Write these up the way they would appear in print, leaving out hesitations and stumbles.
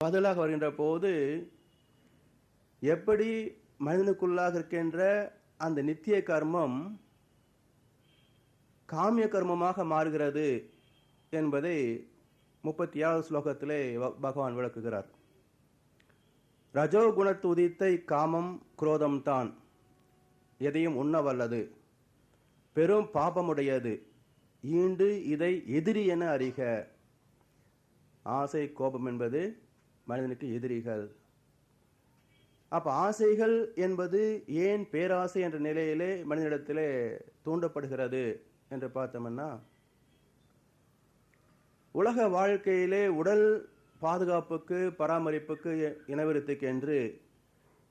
பதிலாக வருகின்ற போது எப்படி மனிதனுக்குள்ளாக இருக்கின்ற அந்த நித்திய கர்மம் காமிய கர்மமாக மாறுகிறது என்பதை 37வது ஸ்லோகத்திலே பகவான் விளக்குகிறார். ரஜோகுணத்து உதித்த காமம் குரோதம் தான் எதையும் உண்ணவல்லது, பெரும் பாபமுடையது, ஈண்டு இதை எதிரி என அறிக. ஆசை கோபம் என்பது மனிதனுக்கு எதிரிகள். அப்ப ஆசைகள் என்பது ஏன் பேராசை என்ற நிலையிலே மனிதனிடத்திலே தூண்டப்படுகிறது என்று பார்த்தோம்னா, உலக வாழ்க்கையிலே உடல் பாதுகாப்புக்கு பராமரிப்புக்கு இனவிருத்திக்கு என்று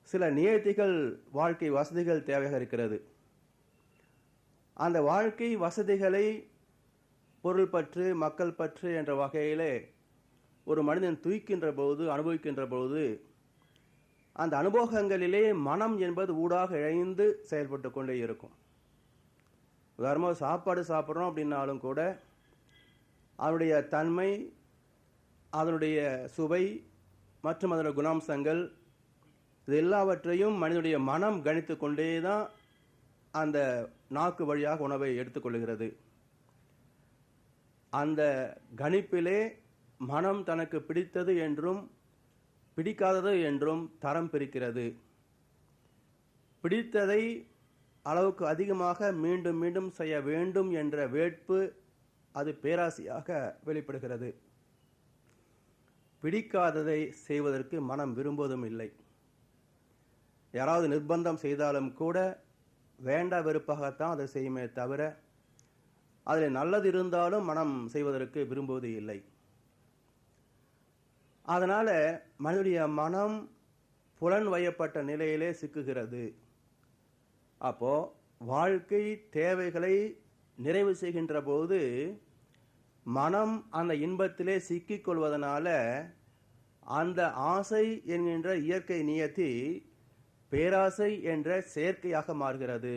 சில நியதிகள் வாழ்க்கை வசதிகள் தேவையாக இருக்கிறது. அந்த வாழ்க்கை வசதிகளை பொருள் பற்று மக்கள் பற்று என்ற வகையிலே ஒரு மனிதன் தூய்க்கின்ற போது அனுபவிக்கின்ற போது அந்த அனுபவங்களிலே மனம் என்பது ஊடாக இழைந்து செயல்பட்டு கொண்டே இருக்கும். உதாரணமாக சாப்பாடு சாப்பிட்றோம் அப்படின்னாலும் கூட அதனுடைய தன்மை, அதனுடைய சுவை மற்றும் அதனுடைய குணாம்சங்கள் இது எல்லாவற்றையும் மனிதனுடைய மனம் கணித்து கொண்டே தான் அந்த நாக்கு வழியாக உணவை எடுத்துக்கொள்கிறது. அந்த கணிப்பிலே மனம் தனக்கு பிடித்தது என்றும் பிடிக்காதது என்றும் தரம் பிரிக்கிறது. பிடித்ததை அளவுக்கு அதிகமாக மீண்டும் மீண்டும் செய்ய வேண்டும் என்ற வேட்பு அது பேராசையாக வெளிப்படுகிறது. பிடிக்காததை செய்வதற்கு மனம் விரும்புவதும் இல்லை. யாராவது நிர்பந்தம் செய்தாலும் கூட வேண்டா வெறுப்பாகத்தான் அதை செய்யுமே தவிர அதில் நல்லது இருந்தாலும் மனம் செய்வதற்கு விரும்புவது இல்லை. அதனால மனிதனுடைய மனம் புலன் வயப்பட்ட நிலையிலே சிக்குகிறது. அப்போ வாழ்க்கை தேவைகளை நிறைவு செய்கின்ற போது மனம் அந்த இன்பத்திலே சிக்கிக் கொள்வதனால அந்த ஆசை என்கின்ற இயற்கை நியதி பேராசை என்ற செயற்கையாக மாறுகிறது.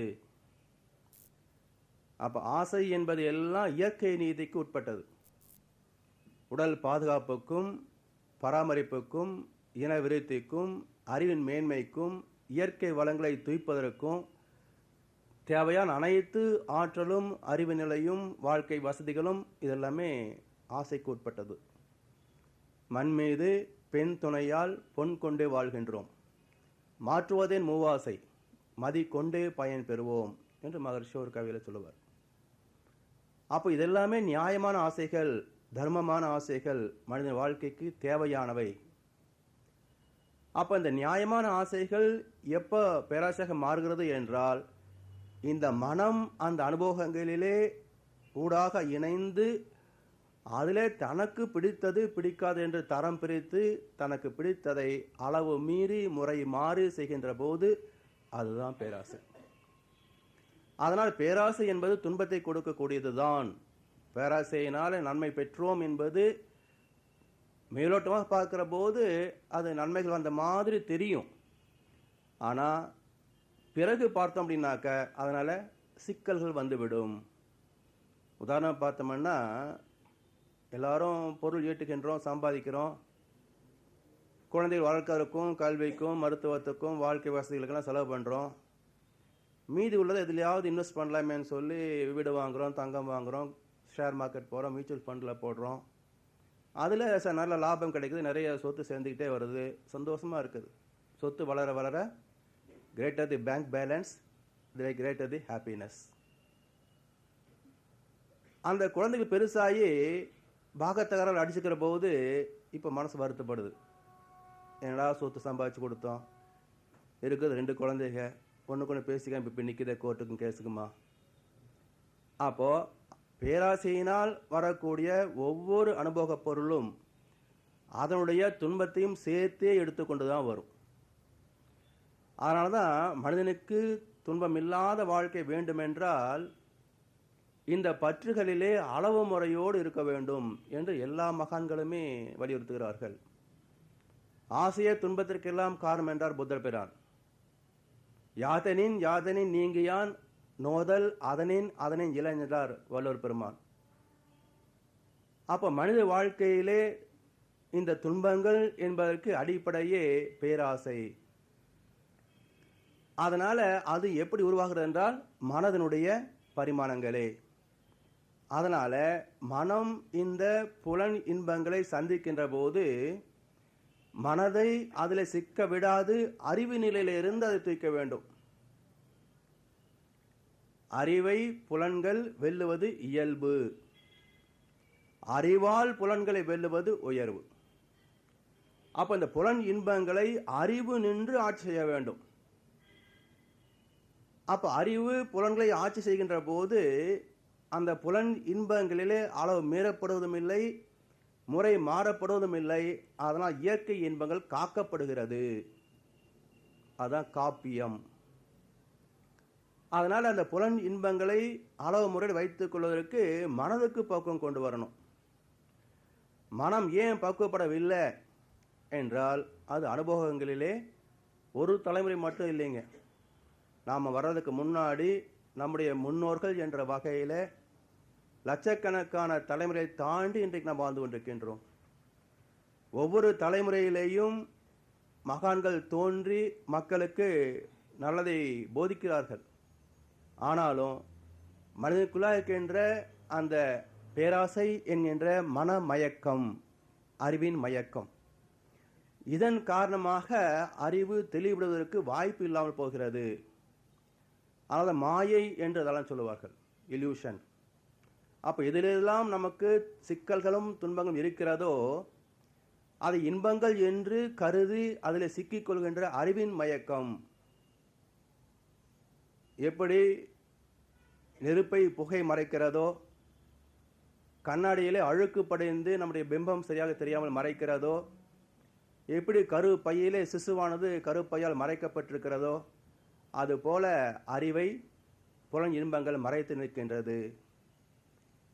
அப்ப ஆசை என்பது எல்லாம் இயற்கை நீதிக்கு உட்பட்டது. உடல் பாதுகாப்புக்கும் பராமரிப்புக்கும் இன விருத்திக்கும் அறிவின் மேன்மைக்கும் இயற்கை வளங்களை துய்ப்பதற்கும் தேவையான அனைத்து ஆற்றலும் அறிவு நிலையும் வாழ்க்கை வசதிகளும் இதெல்லாமே ஆசைக்கு உட்பட்டது. மண் மீது பெண் துணையால் பொன் கொண்டே வாழ்கின்றோம், மாற்றுவதேன் மூவாசை, மதி கொண்டே பயன் பெறுவோம் என்று மகர்ஷி ஒரு கவியில சொல்லுவார். அப்போ இதெல்லாமே நியாயமான ஆசைகள், தர்மமான ஆசைகள், மனித வாழ்க்கைக்கு தேவையானவை. அப்ப இந்த நியாயமான ஆசைகள் எப்ப பேராசையாக மாறுகிறது என்றால் இந்த மனம் அந்த அனுபவங்களிலே ஊடாக இணைந்து அதிலே தனக்கு பிடித்தது பிடிக்காது என்று தரம் பிரித்து தனக்கு பிடித்ததை அளவு மீறி முறை மாறி செய்கின்ற போது அதுதான் பேராசை. அதனால் பேராசை என்பது துன்பத்தை கொடுக்கக்கூடியதுதான். பேராசையினால நன்மை பெற்றோம் என்பது மேலோட்டமாக பார்க்கிற போது அது நன்மைகள் வந்த மாதிரி தெரியும். ஆனால் பிறகு பார்த்தோம் அப்படின்னாக்க அதனால் சிக்கல்கள் வந்துவிடும். உதாரணம் பார்த்தோம்னா எல்லாரும் பொருள் ஈட்டுகின்றோம், சம்பாதிக்கிறோம், குழந்தைகள் வளர்க்கறதுக்கும் கல்விக்கும் மருத்துவத்துக்கும் வாழ்க்கை வசதிகளுக்கெல்லாம் செலவு பண்ணுறோம். மீதி உள்ளதை எதுலையாவது இன்வெஸ்ட் பண்ணலாமேன்னு சொல்லி வீடு வாங்குகிறோம், தங்கம் வாங்குகிறோம், ஷேர் மார்க்கெட் போகிறோம், மியூச்சுவல் ஃபண்டில் போடுறோம். அதில் நல்ல லாபம் கிடைக்குது, நிறைய சொத்து சேர்ந்துக்கிட்டே வருது, சந்தோஷமாக இருக்குது. சொத்து வளர வளர கிரேட்டர் தி பேங்க் பேலன்ஸ், கிரேட்டர் தி ஹாப்பினஸ். அந்த குழந்தைகள் பெருசாகி பாகத்தகரால் அடிச்சுக்கிற போது இப்போ மனசு வருத்தப்படுது. என்னடா சொத்து சம்பாதிச்சு கொடுத்தோம், இருக்குது 2 குழந்தைங்க, ஒன்றுக்கு ஒன்று பேசிக்க இப்போ நிற்கிற கோர்ட்டுக்கும் கேஸுக்குமா. அப்போது பேராசையினால் வரக்கூடிய ஒவ்வொரு அனுபவ பொருளும் அதனுடைய துன்பத்தையும் சேர்த்தே எடுத்துக்கொண்டு தான் வரும். அதனால தான் மனிதனுக்கு துன்பம் இல்லாத வாழ்க்கை வேண்டுமென்றால் இந்த பற்றுகளிலே அளவு முறையோடு இருக்க வேண்டும் என்று எல்லா மகான்களுமே வலியுறுத்துகிறார்கள். ஆசைய துன்பத்திற்கெல்லாம் காரணம் என்றார் புத்தர் பிரான். யாதனின் யாதனின் நீங்கியான் நோதல் அதனின் அதனின் இளைஞர் வள்ளுவர் பெருமான். அப்போ மனித வாழ்க்கையிலே இந்த துன்பங்கள் என்பதற்கு அடிப்படையே பேராசை. அதனால அது எப்படி உருவாகிறது என்றால் மனதனுடைய பரிமாணங்களே. அதனால மனம் இந்த புலன் இன்பங்களை சந்திக்கின்ற போது மனதை அதில் சிக்க விடாது அறிவு நிலையிலிருந்து அதை தூக்க வேண்டும். அறிவை புலன்கள் வெல்லுவது இயல்பு, அறிவால் புலன்களை வெல்லுவது உயர்வு. அப்ப இந்த புலன் இன்பங்களை அறிவு நின்று ஆட்சி செய்ய வேண்டும். அப்ப அறிவு புலன்களை ஆட்சி செய்கின்ற போது அந்த புலன் இன்பங்களிலே அளவு மீறப்படுவதும் இல்லை, முறை மாறப்படுவதும் இல்லை. அதனால் இயற்கை இன்பங்கள் காக்கப்படுகிறது. அதான் காப்பியம். அதனால் அந்த புலன் இன்பங்களை அளவு முறையில் வைத்துக் கொள்வதற்கு மனதுக்கு பக்குவம் கொண்டு வரணும். மனம் ஏன் பக்குவப்படவில்லை என்றால் அது அனுபவங்களிலே ஒரு தலைமுறை மட்டும் இல்லைங்க. நாம் வர்றதுக்கு முன்னாடி நம்முடைய முன்னோர்கள் என்ற வகையில் லட்சக்கணக்கான தலைமுறையை தாண்டி இன்றைக்கு நாம் வாழ்ந்து கொண்டிருக்கின்றோம். ஒவ்வொரு தலைமுறையிலேயும் மகான்கள் தோன்றி மக்களுக்கு நல்லதை போதிக்கிறார்கள். ஆனாலும் மனிதனுக்குள்ளாக இருக்கின்ற அந்த பேராசை என்கின்ற மனமயக்கம், அறிவின் மயக்கம், இதன் காரணமாக அறிவு தெளிவுபடுவதற்கு வாய்ப்பு இல்லாமல் போகிறது. அதாவது மாயை என்று அதெல்லாம் சொல்லுவார்கள், இல்யூஷன். அப்போ இதிலெல்லாம் நமக்கு சிக்கல்களும் துன்பங்களும் இருக்கிறதோ அது இன்பங்கள் என்று கருதி அதில் சிக்கிக்கொள்கின்ற அறிவின் மயக்கம். எப்படி நெருப்பை புகை மறைக்கிறதோ, கண்ணாடியிலே அழுக்கு படைந்து நம்முடைய பிம்பம் சரியாக தெரியாமல் மறைக்கிறதோ, எப்படி கரு பையிலே சிசுவானது கரு பையால் மறைக்கப்பட்டிருக்கிறதோ, அதுபோல அறிவை புலன் இன்பங்கள் மறைத்து நிற்கின்றது.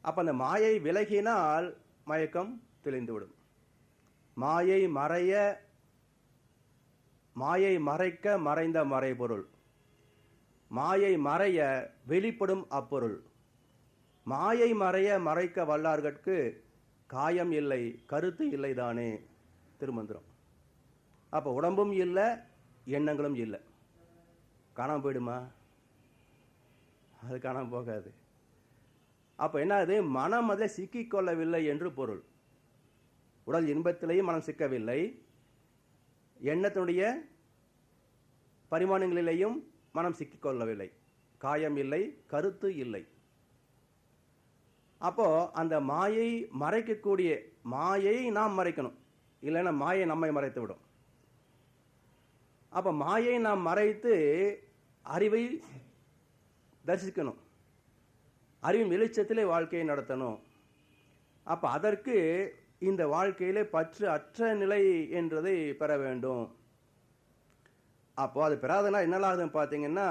அப்போ அந்த மாயை விலகினால் மயக்கம் தெளிந்துவிடும். மாயை மறைக்க மறைந்த மறைபொருள், மாயை மறைய வெளிப்படும் அப்பொருள். மாயை மறைய மறைக்க வல்லார்கட்கு காயம் இல்லை, கருத்து இல்லை தானே திருமந்திரம். அப்போ உடம்பும் இல்லை, எண்ணங்களும் இல்லை, காணாம போயிடுமா? அது காணாம போகாது. அப்போ என்னது? மனம் அதை சிக்கிக்கொள்ளவில்லை என்று பொருள். உடல் இன்பத்திலேயும் மனம் சிக்கவில்லை, எண்ணத்தினுடைய பரிமாணங்களிலேயும் மனம் சிக்கிக்கொள்ளவில்லை, காயம் இல்லை, கருத்து இல்லை. அப்போ அந்த மாயை மறைக்கக்கூடிய மாயை நாம் மறைக்கணும், இல்லைன்னா மாயை நம்மை மறைத்து விடும். அப்போ மாயை நாம் மறைத்து அறிவை தரிசிக்கணும், அறிவின் வெளிச்சத்திலே வாழ்க்கையை நடத்தணும். அப்போ அதற்கு இந்த வாழ்க்கையிலே பற்று அற்ற நிலை என்றதை பெற வேண்டும். அப்போ அது பெறாதனா என்னலாகுதுன்னு பார்த்தீங்கன்னா,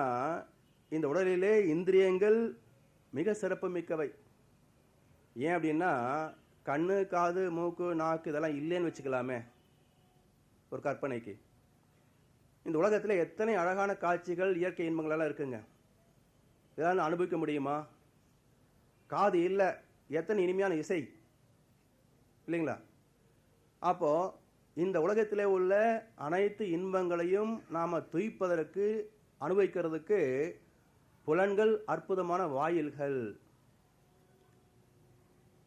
இந்த உடலிலே இந்திரியங்கள் மிக சிறப்பு மிக்கவை. ஏன் அப்படின்னா, கண்ணு, காது, மூக்கு, நாக்கு இதெல்லாம் இல்லைன்னு வச்சுக்கலாமே ஒரு கற்பனைக்கு. இந்த உலகத்தில் எத்தனை அழகான காட்சிகள், இயற்கை இன்பங்கள் எல்லாம் இருக்குங்க. இதெல்லாம் அனுபவிக்க முடியுமா? காது இல்லை, எத்தனை இனிமையான இசை இல்லைங்களா? அப்போ இந்த உலகத்திலே உள்ள அனைத்து இன்பங்களையும் நாம் துய்ப்பதற்கு, அனுபவிக்கிறதுக்கு புலன்கள் அற்புதமான வாயில்கள்.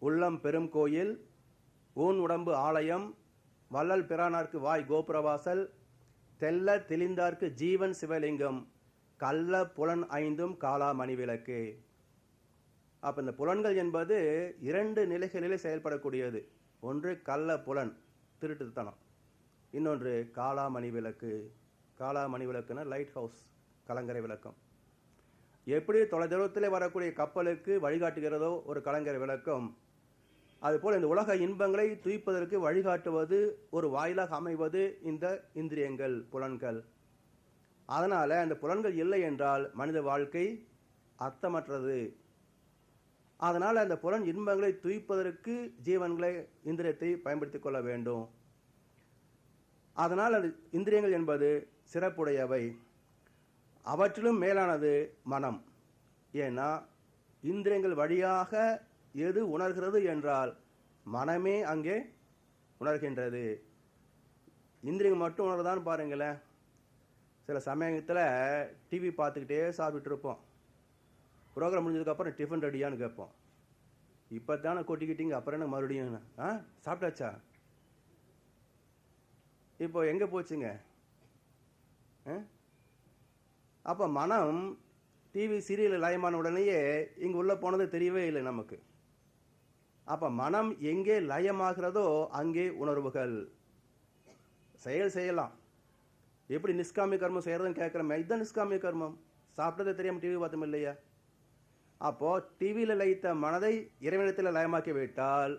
உள்ளம் பெரும் கோயில், ஊன் உடம்பு ஆலயம், வள்ளல் பிரானார்க்கு வாய் கோபுரவாசல், தெல்ல தெளிந்தார்க்கு ஜீவன் சிவலிங்கம், கள்ள புலன் ஐந்தும் காலா மணிவிளக்கு. அப்போ இந்த புலன்கள் என்பது இரண்டு நிலைகளிலே செயல்படக்கூடியது. ஒன்று கள்ள புலன், திருட்டுத்தனம். இன்னொன்று காலா மணிவிளக்கு. காலா மணிவிளக்குன்னா லைட் ஹவுஸ், கலங்கரை விளக்கம். எப்படி தொலைதூரத்தில் வரக்கூடிய கப்பலுக்கு வழிகாட்டுகிறதோ ஒரு கலங்கரை விளக்கம், அதுபோல் இந்த உலக இன்பங்களை துய்ப்பதற்கு வழிகாட்டுவது, ஒரு வாயிலாக அமைவது இந்த இந்திரியங்கள், புலன்கள். அதனால் அந்த புலன்கள் இல்லை என்றால் மனித வாழ்க்கை அர்த்தமற்றது. அதனால் அந்த புலன் இன்பங்களை துய்ப்பதற்கு ஜீவன்களை, இந்திரியத்தை பயன்படுத்தி கொள்ள வேண்டும். அதனால் அந்த இந்திரியங்கள் என்பது சிறப்புடையவை. அவற்றிலும் மேலானது மனம். ஏன்னா இந்திரியங்கள் வழியாக எது உணர்கிறது என்றால் மனமே அங்கே உணர்கின்றது. இந்திரியங்கள் மட்டும் உணர்தான் பாருங்களேன். சில சமயத்தில் டிவி பார்த்துக்கிட்டே சாப்பிட்டு இருப்போம். ப்ரோக்ராம் முடிஞ்சதுக்கப்புறம் டிஃபன் ரெடியான்னு கேட்போம். இப்போ தானே கொட்டிக்கிட்டீங்க, அப்புறம் என்ன மறுபடியும் சாப்பிட்டாச்சா? இப்போ எங்கே போச்சுங்க? அப்போ மனம் டிவி சீரியல் லயமான உடனேயே இங்கே உள்ளே போனது தெரியவே இல்லை நமக்கு. அப்போ மனம் எங்கே லயமாகிறதோ அங்கே உணர்வுகள். செயல் செய்யலாம். எப்படி நிஷ்காமிய கர்மம் செய்யறதுன்னு கேட்குறோமே, இதுதான் நிஷ்காமிய கர்மம். சாப்பிட்டதே தெரியாமல் டிவி பார்த்தோம் இல்லையா? அப்போ டிவியில் லயித்த மனதை இறைவனத்தில் லயமாக்கி விட்டால்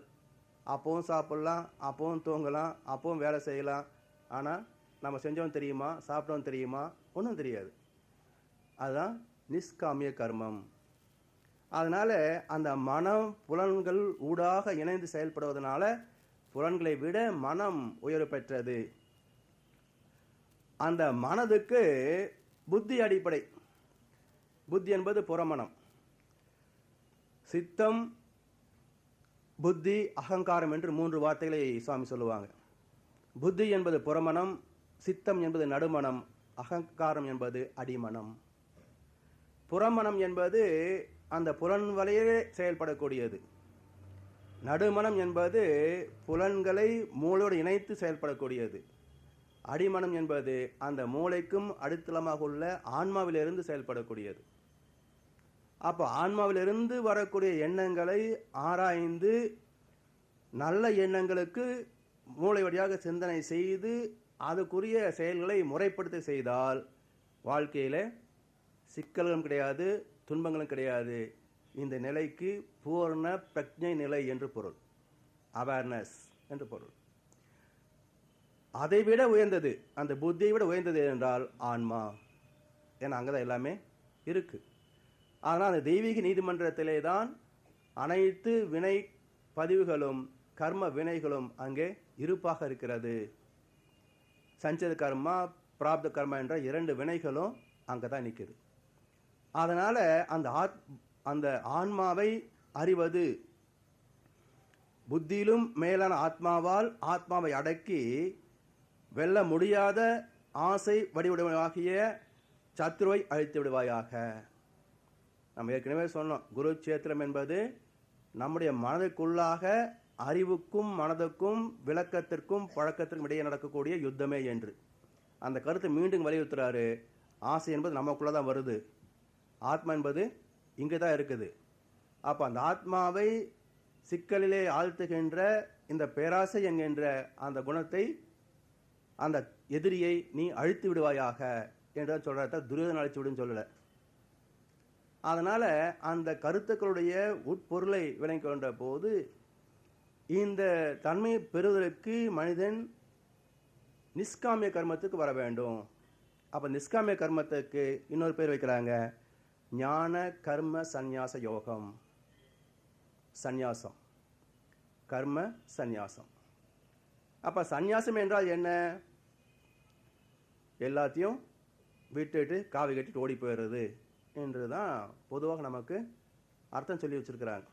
அப்பவும் சாப்பிடலாம், அப்பவும் தூங்கலாம், அப்பவும் வேலை செய்யலாம். ஆனால் நம்ம செஞ்சோம் தெரியுமா, சாப்பிட்டோம் தெரியுமா? ஒன்றும் தெரியாது. அதுதான் நிஷ்காமிய கர்மம். அதனால அந்த மனம் புலன்கள் ஊடாக இணைந்து செயல்படுவதனால புலன்களை விட மனம் உயர்வு பெற்றது. அந்த மனதுக்கு புத்தி அடிப்படை. புத்தி என்பது புறமனம். சித்தம், புத்தி, அகங்காரம் என்று 3 வார்த்தைகளை சுவாமி சொல்லுவாங்க. புத்தி என்பது புறமனம், சித்தம் என்பது நடுமனம், அகங்காரம் என்பது அடிமனம். புறமனம் என்பது அந்த புலன் வழியே செயல்படக்கூடியது. நடுமனம் என்பது புலன்களை மூளையோடு இணைத்து செயல்படக்கூடியது. அடிமனம் என்பது அந்த மூளைக்கும் அடித்தளமாக உள்ள ஆன்மாவிலிருந்து செயல்படக்கூடியது. அப்போ ஆன்மாவிலிருந்து வரக்கூடிய எண்ணங்களை ஆராய்ந்து நல்ல எண்ணங்களுக்கு மூளை வழியாக சிந்தனை செய்து அதுக்குரிய செயல்களை முறைப்படுத்தி செய்தால் வாழ்க்கையில் சிக்கல்களும் கிடையாது, துன்பங்களும் கிடையாது. இந்த நிலைக்கு பூர்ண பிரக்ஞை நிலை என்று பொருள். அவேர்னஸ் என்று பொருள். அதை விட உயர்ந்தது, அந்த புத்தியை விட உயர்ந்தது என்றால் ஆன்மா. ஏன்னா அங்கே தான் எல்லாமே இருக்கு. ஆனால் அந்த தெய்வீக நீதிமன்றத்திலே தான் அனைத்து வினை பதிவுகளும் கர்ம வினைகளும் அங்கே இருப்பாக இருக்கிறது. சஞ்சத கர்மா, பிராப்த கர்மா என்ற 2 வினைகளும் அங்கே தான் நிற்குது. அதனால அந்த ஆன்மாவை அறிவது, புத்தியிலும் மேலான ஆத்மாவால் ஆத்மாவை அடக்கி வெல்ல முடியாத ஆசை வடிவமாகிய சத்ருவை அழித்து விடுவாயாக. நம்ம ஏற்கனவே சொன்னோம், குருட்சேத்திரம் என்பது நம்முடைய மனதுக்குள்ளாக அறிவுக்கும் மனதுக்கும் விளக்கத்திற்கும் பழக்கத்திற்கும் இடையே நடக்கக்கூடிய யுத்தமே என்று. அந்த கருத்தை மீண்டும் வலியுறுத்துறாரு. ஆசை என்பது நமக்குள்ள தான் வருது, ஆத்மா என்பது இங்கே தான் இருக்குது. அப்போ அந்த ஆத்மாவை சிக்கலிலே ஆழ்த்துகின்ற இந்த பேராசை என்கின்ற அந்த குணத்தை, அந்த எதிரியை நீ அழித்து விடுவாயாக என்று சொல்கிறத துரியோதனை அழித்து விடுன்னு சொல்லலை. அதனால அந்த கருத்துக்களுடைய உட்பொருளை விளங்கி கொண்ட போது இந்த தன்மையை பெறுவதற்கு மனிதன் நிஷ்காமிய கர்மத்துக்கு வர வேண்டும். அப்போ நிஷ்காமிய கர்மத்துக்கு இன்னொரு பேர் வைக்கிறாங்க, ஞான கர்ம சந்நியாச யோகம். சந்நியாசம், கர்ம சந்நியாசம். அப்போ சந்நியாசம் என்றால் என்ன? எல்லாத்தையும் விட்டுட்டு காவி கட்டிட்டு ஓடி போயிடுறது என்று தான் பொதுவாக நமக்கு அர்த்தம் சொல்லி வச்சிருக்கிறாங்க.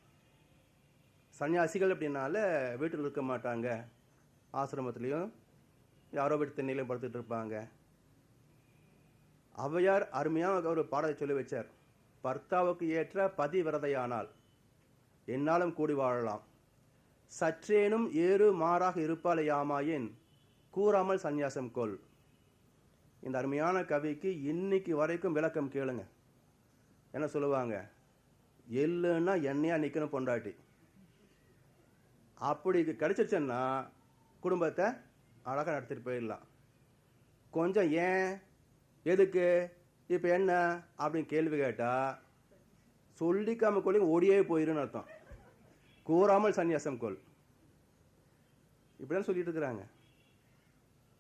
சன்னியாசிகள் அப்படின்னால வீட்டில் இருக்க மாட்டாங்க, ஆசிரமத்திலையும் யாரோ வீட்டு திண்ணையிலையும் படுத்துட்டு இருப்பாங்க. ஔவையார் அருமையாக ஒரு பாடலை சொல்லி வச்சார். பர்த்தாவுக்கு ஏற்ற பதிவிரதையானால் என்னாலும் கூடி வாழலாம், சற்றேனும் ஏறு மாறாக இருப்பாளையாமாயின் கூறாமல் சந்நியாசம் கொள். இந்த அருமையான கவிக்கு இன்னைக்கு வரைக்கும் விளக்கம் கேளுங்க. என்ன சொல்லுவாங்க? எள்ளுன்னா எண்ணெயா நிற்கணும் பொண்டாட்டி. அப்படி கிடைச்சிருச்சுன்னா குடும்பத்தை அழகாக நடத்திட்டு போயிடலாம். கொஞ்சம் ஏன், எதுக்கு, இப்போ என்ன அப்படின்னு கேள்வி கேட்டால் சொல்லிக்காம கொள்ளி ஓடியே போயிருன்னு அர்த்தம். கூறாமல் சந்நியாசம் கொள், இப்படிதான் சொல்லிட்டு இருக்கிறாங்க.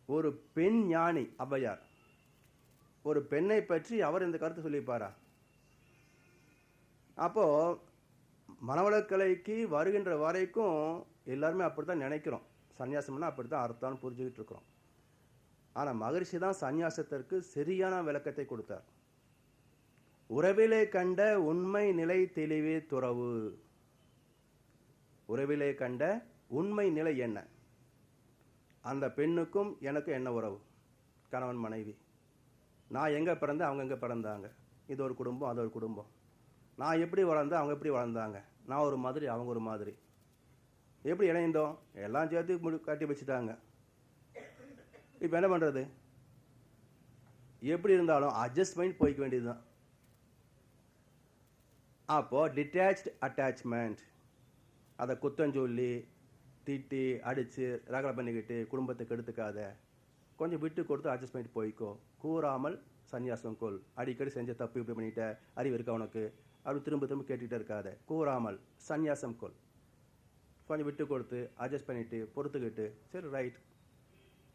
ஒரு பெண் ஞானி ஔவையார், ஒரு பெண்ணை பற்றி அவர் இந்த கருத்தை சொல்லியிருப்பாரா? அப்போ மனவளக்கலைக்கு வருகின்ற வரைக்கும் எல்லாருமே அப்படித்தான் நினைக்கிறோம். சந்நியாசம்னா அப்படித்தான் அர்த்தம்னு புரிஞ்சுக்கிட்டு இருக்கிறோம். ஆனால் மகரிஷி தான் சந்நியாசத்திற்கு சரியான விளக்கத்தை கொடுத்தார். உறவிலே கண்ட உண்மை நிலை தெளிவே துறவு. உறவிலே கண்ட உண்மை நிலை என்ன? அந்த பெண்ணுக்கும் எனக்கும் என்ன உறவு? கணவன் மனைவி. நான் எங்கே பிறந்தேன், அவங்க எங்கே பிறந்தாங்க. இது ஒரு குடும்பம், அது ஒரு குடும்பம். நான் எப்படி வளர்ந்தேன், அவங்க எப்படி வளர்ந்தாங்க. நான் ஒரு மாதிரி, அவங்க ஒரு மாதிரி. எப்படி இணைந்தோம்? எல்லாம் சேர்த்து கட்டி வச்சுட்டாங்க. இப்போ என்ன பண்ணுறது? எப்படி இருந்தாலும் அட்ஜஸ்ட்மெண்ட் போய்க்க வேண்டியது தான். அப்போது டிட்டாச்ட் அட்டாச்மெண்ட், அதை குத்தஞ்சொல்லி திட்டி அடித்து ரகலை பண்ணிக்கிட்டு குடும்பத்தை கெடுத்துக்காத, கொஞ்சம் விட்டு கொடுத்து அட்ஜஸ்ட்மெண்ட் போய்க்கோ. கூறாமல் சந்நியாசம் கொள். அடிக்கடி செஞ்ச தப்பு இப்படி பண்ணிட்ட, அறிவு இருக்கா உனக்கு அப்படின்னு திரும்ப திரும்ப கேட்டுக்கிட்டே இருக்காத. கூறாமல் சந்நியாசம் கொள். கொஞ்சம் விட்டு கொடுத்து அட்ஜஸ்ட் பண்ணிவிட்டு பொறுத்துக்கிட்டு சரி ரைட்,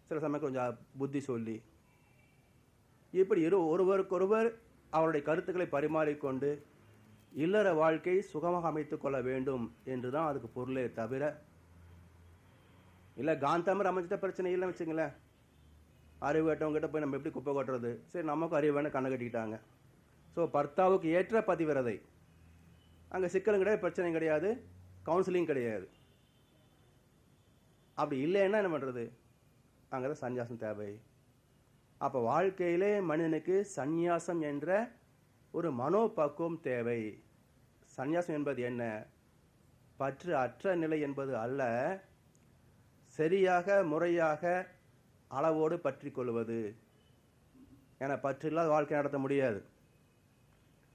சில சமயம் கொஞ்சம் புத்தி சொல்லி இப்படி ஒருவருக்கொருவர் அவருடைய கருத்துக்களை பரிமாறிக்கொண்டு இல்லற வாழ்க்கை சுகமாக அமைத்துக் கொள்ள வேண்டும் என்று தான் அதுக்கு பொருளே தவிர, இல்லை காந்தமர் அமைச்சிட்ட பிரச்சனை இல்லைன்னு வச்சுங்களேன். அறிவு கேட்டவங்ககிட்ட போய் நம்ம எப்படி குப்பை கொட்டுறது? சரி, நமக்கும் அறிவு வேணும், கண்ணை கட்டிக்கிட்டாங்க. ஸோ பர்த்தாவுக்கு ஏற்ற பதிவிரதை. அங்கே சிக்கலும் கிடையாது, பிரச்சனையும் கிடையாது, கவுன்சிலிங் கிடையாது. அப்படி இல்லைன்னா என்ன பண்ணுறது? அங்கே தான் சந்நியாசம் தேவை. அப்போ வாழ்க்கையிலே மனிதனுக்கு சந்நியாசம் என்ற ஒரு மனோபக்குவம் தேவை. சந்நியாசம் என்பது என்ன? பற்று அற்ற நிலை என்பது அல்ல, சரியாக முறையாக அளவோடு பற்றி கொள்வது. ஏன்னா பற்று இல்லாத வாழ்க்கை நடத்த முடியாது.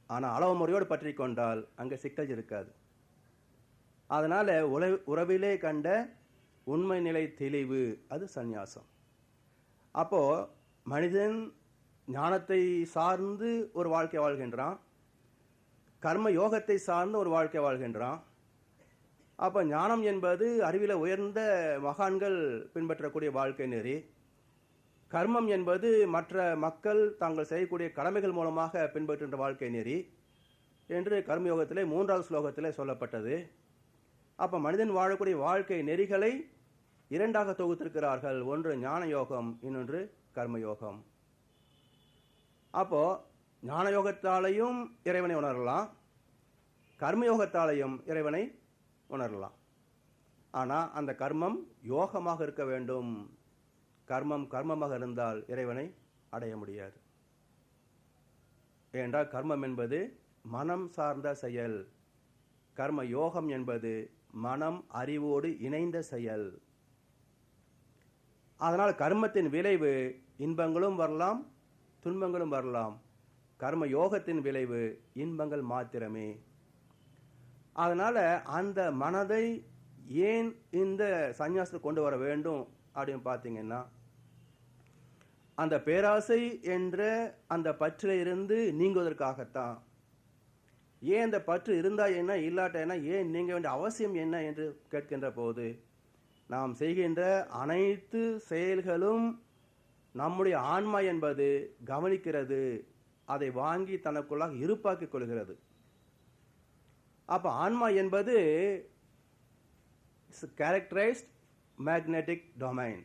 ஆனால் அளவு முறையோடு பற்றி கொண்டால் அங்கே சிக்கல் இருக்காது. அதனால் உறவிலே கண்ட உண்மை நிலை தெளிவு, அது சந்நியாசம். அப்போது மனிதன் ஞானத்தை சார்ந்து ஒரு வாழ்க்கை வாழ்கின்றான், கர்ம யோகத்தை சார்ந்து ஒரு வாழ்க்கை வாழ்கின்றான். அப்போ ஞானம் என்பது அறிவில் உயர்ந்த மகான்கள் பின்பற்றக்கூடிய வாழ்க்கை நெறி. கர்மம் என்பது மற்ற மக்கள் தாங்கள் செய்யக்கூடிய கடமைகள் மூலமாக பின்பற்றுகின்ற வாழ்க்கை நெறி என்று கர்மயோகத்திலே 3வது ஸ்லோகத்திலே சொல்லப்பட்டது. அப்போ மனிதன் வாழக்கூடிய வாழ்க்கை நெறிகளை 2ஆக தொகுத்திருக்கிறார்கள். ஒன்று ஞான யோகம், இன்னொன்று கர்மயோகம். அப்போ ஞான யோகத்தாலையும் இறைவனை உணரலாம், கர்மயோகத்தாலையும் இறைவனை உணரலாம். ஆனால் அந்த கர்மம் யோகமாக இருக்க வேண்டும். கர்மமாக இருந்தால் இறைவனை அடைய முடியாது. ஏனென்றால் கர்மம் என்பது மனம் சார்ந்த செயல், கர்ம யோகம் என்பது மனம் அறிவோடு இணைந்த செயல். அதனால் கர்மத்தின் விளைவு இன்பங்களும் வரலாம், துன்பங்களும் வரலாம். கர்ம யோகத்தின் விளைவு இன்பங்கள் மாத்திரமே. அதனால் அந்த மனதை ஏன் இந்த சந்நியாசத்தை கொண்டு வர வேண்டும் அப்படின்னு பார்த்தீங்கன்னா, அந்த பேராசை என்ற அந்த பற்றில் இருந்து நீங்குவதற்காகத்தான். ஏன் அந்த பற்று இருந்தா என்ன, இல்லாட்ட என்ன, ஏன் நீங்க வேண்டிய அவசியம் என்ன என்று கேட்கின்ற போது, நாம் செய்கின்ற அனைத்து செயல்களும் நம்முடைய ஆன்மா என்பது கவனிக்கிறது, அதை வாங்கி தனக்குள்ளாக இருப்பாக்கிக் கொள்கிறது. அப்போ ஆன்மா என்பது கேரக்டரைஸ்ட் மேக்னெட்டிக் டொமைன்,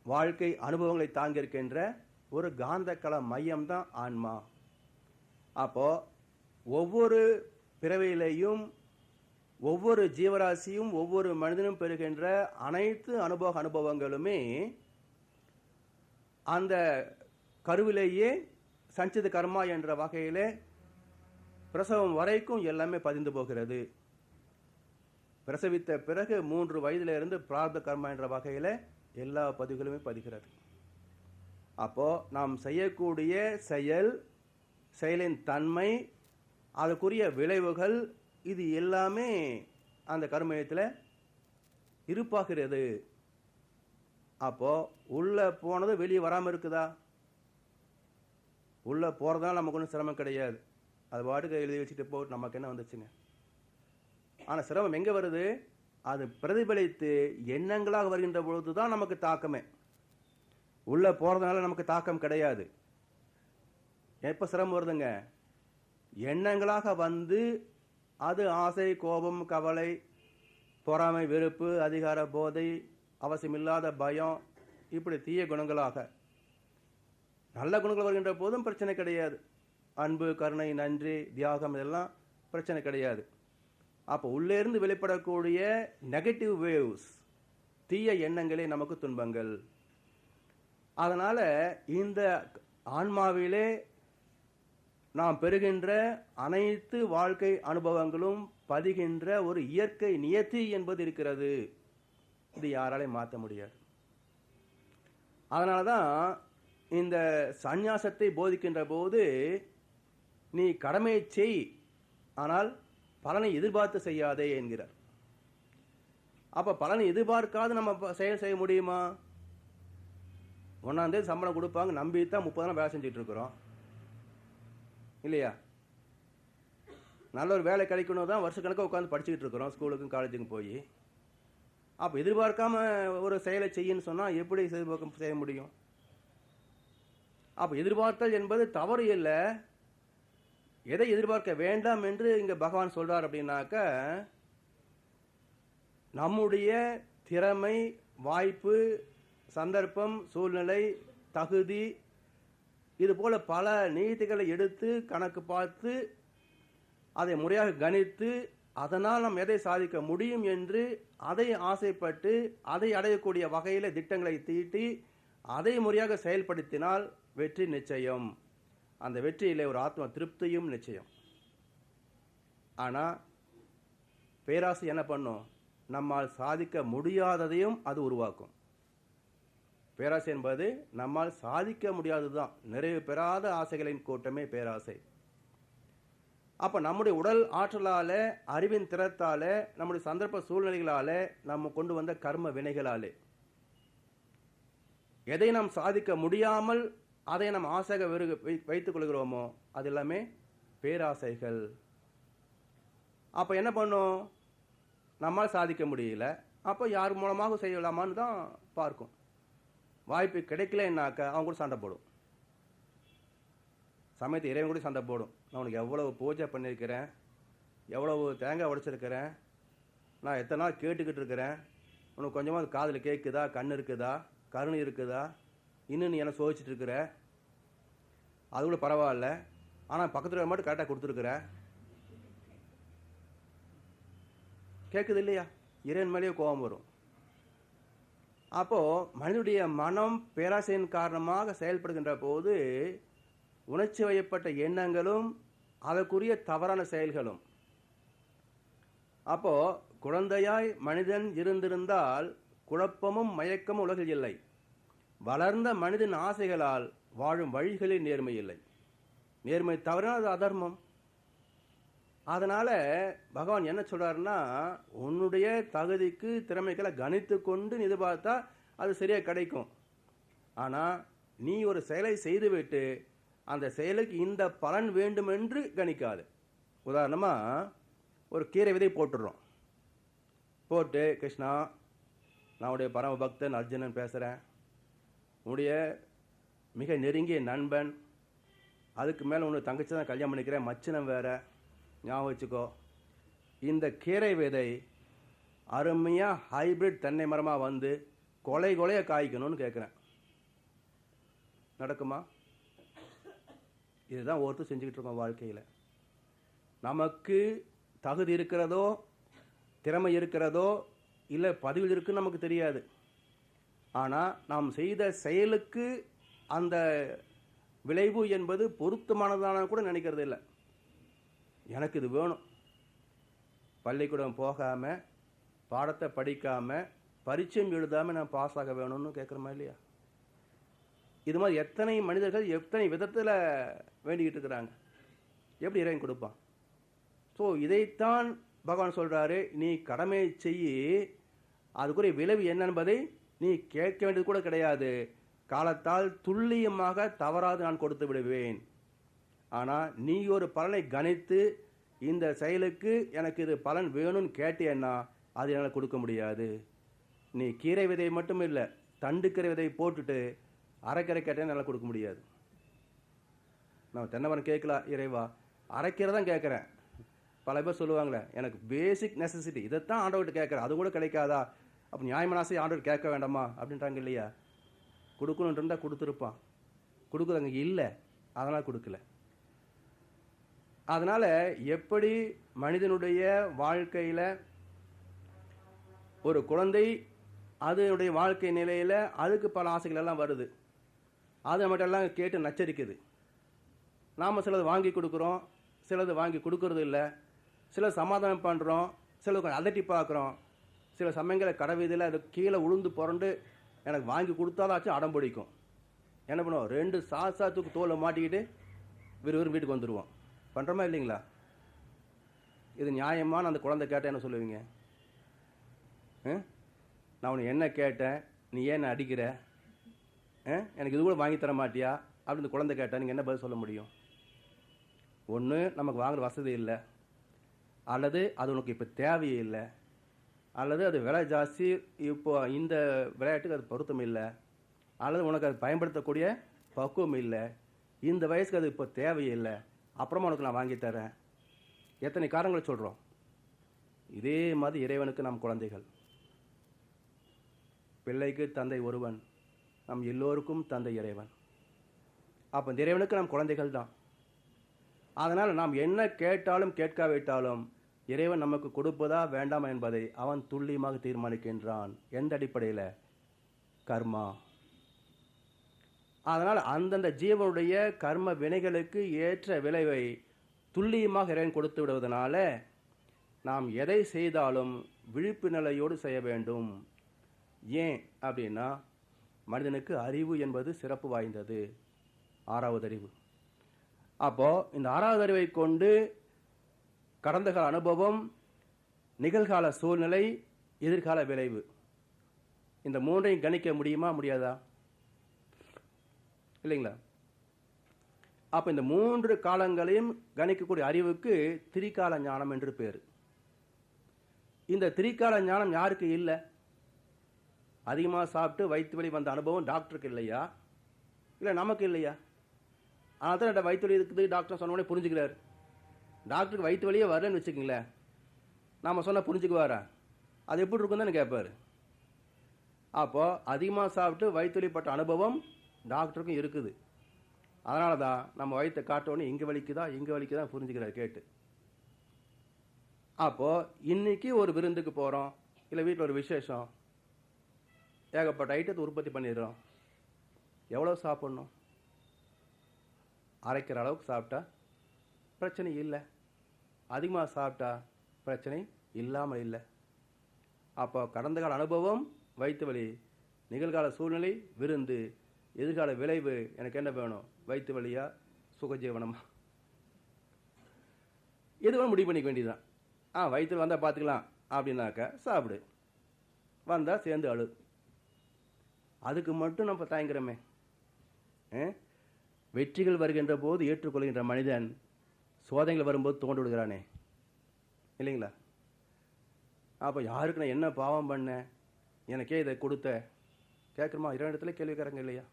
வாழ்க்கை அனுபவங்களை தாங்கியிருக்கின்ற ஒரு காந்தக்கள மையம் தான் ஆன்மா. அப்போ ஒவ்வொரு பிறவியிலேயும் ஒவ்வொரு ஜீவராசியும் ஒவ்வொரு மனிதனும் பெறுகின்ற அனைத்து அனுபவங்களுமே அந்த கருவிலேயே சஞ்சித கர்மா என்ற வகையிலே பிரசவம் வரைக்கும் எல்லாமே பதிந்து போகிறது. பிரசவித்த பிறகு 3 வயதிலிருந்து பிரார்த்த கர்மா என்ற வகையில் எல்லா பதிவுகளுமே பதிகிறது. அப்போ நாம் செய்யக்கூடிய செயலின் தன்மை, அதுக்குரிய விளைவுகள், இது எல்லாமே அந்த கர்மயத்தில் இருப்பாகிறது. அப்போ உள்ள போனது வெளியே வராமல் இருக்குதா? உள்ள போறதால நமக்கு ஒன்றும் சிரமம் கிடையாது, அது பாட்டுக்கு எழுதி வச்சுட்டு போட்டு நமக்கு என்ன வந்துச்சுங்க. ஆனால் சிரமம் எங்கே வருது? அது பிரதிபலித்து எண்ணங்களாக வருகின்ற பொழுது தான் நமக்கு தாக்கமே. உள்ள போறதுனால நமக்கு தாக்கம் கிடையாது. எப்போ சிரமம் வருதுங்க? எண்ணங்களாக வந்து அது ஆசை, கோபம், கவலை, பொறாமை, வெறுப்பு, அதிகார போதை, அவசியமில்லாத பயம், இப்படி தீய குணங்களாக. நல்ல குணங்கள் வருகின்ற போதும் பிரச்சனை கிடையாது. அன்பு, கருணை, நன்றி, தியாகம், இதெல்லாம் பிரச்சனை கிடையாது. அப்போ உள்ளே இருந்து வெளிப்படக்கூடிய நெகட்டிவ் வேவ்ஸ், தீய எண்ணங்களே நமக்கு துன்பங்கள். அதனால இந்த ஆன்மாவிலே நாம் பெறுகின்ற அனைத்து வாழ்க்கை அனுபவங்களும் பதிகின்ற ஒரு இயற்கை நியத்தி என்பது இருக்கிறது. இது யாராலையும் மாற்ற முடியாது. அதனால தான் இந்த சந்நியாசத்தை போதிக்கின்ற போது நீ கடமையை செய், ஆனால் பலனை எதிர்பார்த்து செய்யாதே என்கிறார். அப்ப பலனை எதிர்பார்க்காது நம்ம செயல் செய்ய முடியுமா? 1ஆம் தேதி சம்பளம் கொடுப்பாங்க, நம்பி தான் 30 நாள் வேலை செஞ்சுட்டு இருக்கிறோம் இல்லையா? நல்ல ஒரு வேலை கிடைக்கணும் தான் வருஷக்கணக்காக உட்காந்து படிச்சுக்கிட்டு இருக்கிறோம், ஸ்கூலுக்கும் காலேஜுக்கும் போய். அப்போ எதிர்பார்க்காம ஒரு செயலை செய்யன்னு சொன்னால் எப்படி செய்ய முடியும்? அப்போ எதிர்பார்த்தல் என்பது தவறு இல்லை. எதை எதிர்பார்க்க வேண்டாம் என்று இங்கே பகவான் சொல்றார் அப்படின்னாக்க, நம்முடைய திறமை, வாய்ப்பு, சந்தர்ப்பம், சூழ்நிலை, தகுதி, இது போல பல நீதிகளை எடுத்து கணக்கு பார்த்து அதை முறையாக கணித்து அதனால் நாம் எதை சாதிக்க முடியும் என்று அதை ஆசைப்பட்டு அதை அடையக்கூடிய வகையில் திட்டங்களை தீட்டி அதை முறையாக செயல்படுத்தினால் வெற்றி நிச்சயம். அந்த வெற்றியிலே ஒரு ஆத்ம திருப்தியும் நிச்சயம். ஆனால் பேராசை என்ன பண்ணும்? நம்மால் சாதிக்க முடியாததையும் அது உருவாக்கும். பேராசை என்பது நம்மால் சாதிக்க முடியாததுதான். நிறைவு பெறாத ஆசைகளின் கூட்டமே பேராசை. அப்ப நம்முடைய உடல் ஆற்றலால, அறிவின் திறத்தால, நம்முடைய சந்தர்ப்ப சூழ்நிலைகளால, நம்ம கொண்டு வந்த கர்ம வினைகளாலே எதை நாம் சாதிக்க முடியாமல் அதை நாம் ஆசையாக வைத்துக் கொள்கிறோமோ அது எல்லாமே பேராசைகள். அப்ப என்ன பண்ணும்? நம்மால் சாதிக்க முடியல, அப்போ யார் மூலமாக செய்யலாமான்னு தான் பார்க்கும். வாய்ப்பு கிடைக்கலன்னாக்க அவங்க கூட சண்டை போடும். சமயத்து இறைவன் கூட சண்டை போடும். நான் உனக்கு எவ்வளவு பூஜை பண்ணியிருக்கிறேன், எவ்வளவு தேங்காய் உடைச்சிருக்கிறேன், நான் எத்தனை நாள் கேட்டுக்கிட்டு இருக்கிறேன், உனக்கு கொஞ்சமாக காதில் கேட்குதா, கண் இருக்குதா, கருணை இருக்குதா, இன்னும் நீ என்ன சோதிச்சுட்டு இருக்கிற, அது கூட பரவாயில்ல, ஆனால் பக்கத்தில் மட்டும் கரெக்டாக கொடுத்துருக்குற. கேட்குது இல்லையா? இறைவன் மேலேயே கோபம் வரும். அப்போது மனிதனுடைய மனம் பேராசையின் காரணமாக செயல்படுகின்ற போது உணர்ச்சி வயப்பட்ட எண்ணங்களும் அதற்குரிய தவறான செயல்களும். அப்போ குழந்தையாய் மனிதன் இருந்திருந்தால் குழப்பமும் மயக்கமும் உலகில் இல்லை. வளர்ந்த மனிதன் ஆசைகளால் வாழும் வழிகளில் நேர்மை இல்லை. நேர்மை தவறான அது அதர்மம். அதனால பகவான் என்ன சொல்றாருன்னா, உன்னுடைய தகுதிக்கு திறமைகளை கணித்து கொண்டு எதிர்பார்த்தா அது சரியா கிடைக்கும். ஆனா நீ ஒரு செயலை செய்துவிட்டு அந்த செயலுக்கு இந்த பலன் வேண்டும் என்று கணிக்காது. உதாரணமா ஒரு கீரை விதை போட்டுடுறோம். போட்டு, கிருஷ்ணா, நான் உடைய பரம பக்தன் அர்ஜுனன் பேசுகிறேன், உன்னுடைய மிக நெருங்கிய நண்பன், அதுக்கு மேலே உன்னை தங்கச்சி தான் கல்யாணம் பண்ணிக்கிறேன், மச்சினம் வேற, ஞாபகம் வச்சுக்கோ. இந்த கீரை விதை அருமையாக ஹைபிரிட் தென்னை மரமாக வந்து கொலையாக காய்க்கணும்னு கேட்குறேன். நடக்குமா? இதுதான் ஒருத்தர் செஞ்சுக்கிட்டு இருக்கோம் வாழ்க்கையில். நமக்கு தகுதி இருக்கிறதோ, திறமை இருக்கிறதோ, இல்லை பதிவில் இருக்குன்னு நமக்கு தெரியாது. ஆனால் நாம் செய்த செயலுக்கு அந்த விளைவு என்பது பொருத்தமானதான கூட நினைக்கிறது இல்லை. எனக்கு இது வேணும், பள்ளிக்கூடம் போகாமல், பாடத்தை படிக்காமல், பரீட்சையும் எழுதாமல் நான் பாஸ் ஆக வேணும்னு கேட்குறோமா இல்லையா? இது மாதிரி எத்தனை மனிதர்கள் எத்தனை விதத்தில் வேண்டிக்கிட்டு இருக்கிறாங்க. எப்படி இறைவன் கொடுப்பான்? ஸோ இதைத்தான் பகவான் சொல்கிறாரு, நீ கடமையை செய்யி, அதுக்குரிய விளைவு என்ன என்பதை நீ கேட்க வேண்டியது கூட கிடையாது. காலத்தால் துல்லியமாக தவறாது நான் கொடுத்து விடுவேன். ஆனால் நீ ஒரு பலனை கணித்து இந்த செயலுக்கு எனக்கு இது பலன் வேணும்னு கேட்டேன்னா அது என்னால் கொடுக்க முடியாது. நீ கீரை விதையை மட்டும் இல்லை, தண்டுக்கீரை விதையை போட்டுட்டு அரைக்கீரை கேட்டேன்னு என்னால் கொடுக்க முடியாது. நான் தென்னைமரம் கேட்கலாம் இறைவா, அரைக்கீரை தான் கேட்குறேன். பல பேர் சொல்லுவாங்களே, எனக்கு பேசிக் நெசசிட்டி இதைத்தான் ஆண்டவர்கிட்ட கேட்குறேன், அது கூட கிடைக்காதா? அப்போ நியாயமான ஆசை ஆண்டவர் கேட்க வேண்டாமா அப்படின்றாங்க இல்லையா? கொடுக்கணுன்னு இருந்தால் கொடுத்துருப்பான், கொடுக்குறவங்க இல்லை, அதனால் கொடுக்கல. அதனால் எப்படி மனிதனுடைய வாழ்க்கையில் ஒரு குழந்தை அதனுடைய வாழ்க்கை நிலையில் அதுக்கு பல ஆசைகள் எல்லாம் வருது. அது நம்மகிட்ட எல்லாம் கேட்டு நச்சரிக்குது. நாம் சிலது வாங்கி கொடுக்குறோம், சிலது வாங்கி கொடுக்கறது இல்லை. சில சமாதானம் பண்ணுறோம், சில அதட்டி பார்க்குறோம். சில சமயங்களில் கடை வீதியில் அது கீழே உளுந்து புரண்டு எனக்கு வாங்கி கொடுத்தாதாச்சும் அடம் பிடிக்கும். என்ன பண்ணுவோம், 2 சாத்துக்கு தோலை மாட்டிக்கிட்டு விறுவிறு வீட்டுக்கு வந்துடுவோம். பண்ணுறோமா இல்லைங்களா? இது நியாயமான அந்த குழந்தை கேட்டால் என்ன சொல்லுவீங்க? நான் உனக்கு என்ன கேட்டேன், நீ ஏன் என்ன அடிக்கிற, எனக்கு இது கூட வாங்கி தர மாட்டியா அப்படின்னு இந்த குழந்தை கேட்டால் நீங்கள் என்ன பதில் சொல்ல முடியும்? ஒன்று, நமக்கு வாங்குற வசதி இல்லை, அல்லது அது உனக்கு இப்போ தேவையே இல்லை, அல்லது அது விலை ஜாஸ்தி, இப்போ இந்த விளையாட்டுக்கு அது பொருத்தம் இல்லை, அல்லது உனக்கு அது பயன்படுத்தக்கூடிய பக்குவம் இல்லை, இந்த வயசுக்கு அது இப்போ தேவையில்லை, அப்புறமா உனக்கு நான் வாங்கி தரேன். எத்தனை காரணங்களை சொல்கிறோம். இதே மாதிரி இறைவனுக்கு நாம் குழந்தைகள். பிள்ளைக்கு தந்தை ஒருவன், நம் எல்லோருக்கும் தந்தை இறைவன். அப்போ இந்த இறைவனுக்கு நாம் குழந்தைகள் தான். அதனால் நாம் என்ன கேட்டாலும் கேட்காவிட்டாலும் இறைவன் நமக்கு கொடுப்பதா வேண்டாமா என்பதை அவன் துல்லியமாக தீர்மானிக்கின்றான். எந்த அடிப்படையில்? கர்மா. அதனால் அந்தந்த ஜீவனுடைய கர்ம வினைகளுக்கு ஏற்ற விளைவை துல்லியமாக இறைவன் கொடுத்து விடுவதனால நாம் எதை செய்தாலும் விழிப்பு நிலையோடு செய்ய வேண்டும். ஏன் அப்படின்னா, மனிதனுக்கு அறிவு என்பது சிறப்பு வாய்ந்தது, 6வது அறிவு. அப்போது இந்த 6வது அறிவை கொண்டு கடந்த கால அனுபவம், நிகழ்கால சூழ்நிலை, எதிர்கால விளைவு, இந்த 3ஐயும் கணிக்க முடியுமா முடியாதா? இல்லைங்களா? அப்போ இந்த 3 காலங்களையும் கணிக்கக்கூடிய அறிவுக்கு திரிகால ஞானம் என்று பேர். இந்த திரிகால ஞானம் யாருக்கு இல்லை? அதிகமாக சாப்பிட்டு வயிற்று வலி வந்த அனுபவம் டாக்டருக்கு இல்லையா, இல்லை நமக்கு இல்லையா? அதனால தான் வயிற்று வலி இருக்குது டாக்டர் சொன்ன உடனே புரிஞ்சுக்கிறார். டாக்டருக்கு வயிற்று வலியே வரலன்னு வச்சுக்கிங்களேன், நாம் சொன்னால் புரிஞ்சுக்குவாரா? அது எப்படி இருக்கும் தானே கேட்பார். அப்போது அதிகமாக சாப்பிட்டு வயிற்று வலிப்பட்ட அனுபவம் டாக்டருக்கும் இருக்குது. அதனால தான் நம்ம வயிற்றை காட்டோன்னே இங்கே வலிக்குதா இங்கே வலிக்குதா புரிஞ்சுக்கிறார் கேட்டு. அப்போது இன்றைக்கி ஒரு விருந்துக்கு போகிறோம், இல்லை வீட்டில் ஒரு விசேஷம், ஏகப்பட்ட ஐட்டத்தை உற்பத்தி பண்ணிடுறோம். எவ்வளோ சாப்பிட்ணும்? அரைக்கிற அளவுக்கு சாப்பிட்டா பிரச்சனை இல்லை, அதிகமாக சாப்பிட்டா பிரச்சனை இல்லாமல் இல்லை. அப்போ கடந்த கால அனுபவம் வயிற்று வலி, நிகழ்கால சூழ்நிலை விருந்து, எதிர்கால விளைவு எனக்கு என்ன வேணும், வயிற்று வலியா சுகஜீவனமா, எது வேணும் முடிவு பண்ணிக்க வேண்டியதுதான். வயிற்று வந்தால் பார்த்துக்கலாம் அப்படின்னாக்க சாப்பிடு, வந்தால் சேர்ந்து அழு. அதுக்கு மட்டும் நம்ம தயங்குறோமே. வெற்றிகள் வருகின்ற போது ஏற்றுக்கொள்கின்ற மனிதன் சோதனைகள் வரும்போது தோண்டு விடுகிறானே, இல்லைங்களா? அப்போ யாருக்கு நான் என்ன பாவம் பண்ணேன், எனக்கே இதை கொடுத்த கேட்குறோமா? 2 இடத்துல கேள்வி கேட்குறாங்க இல்லையா?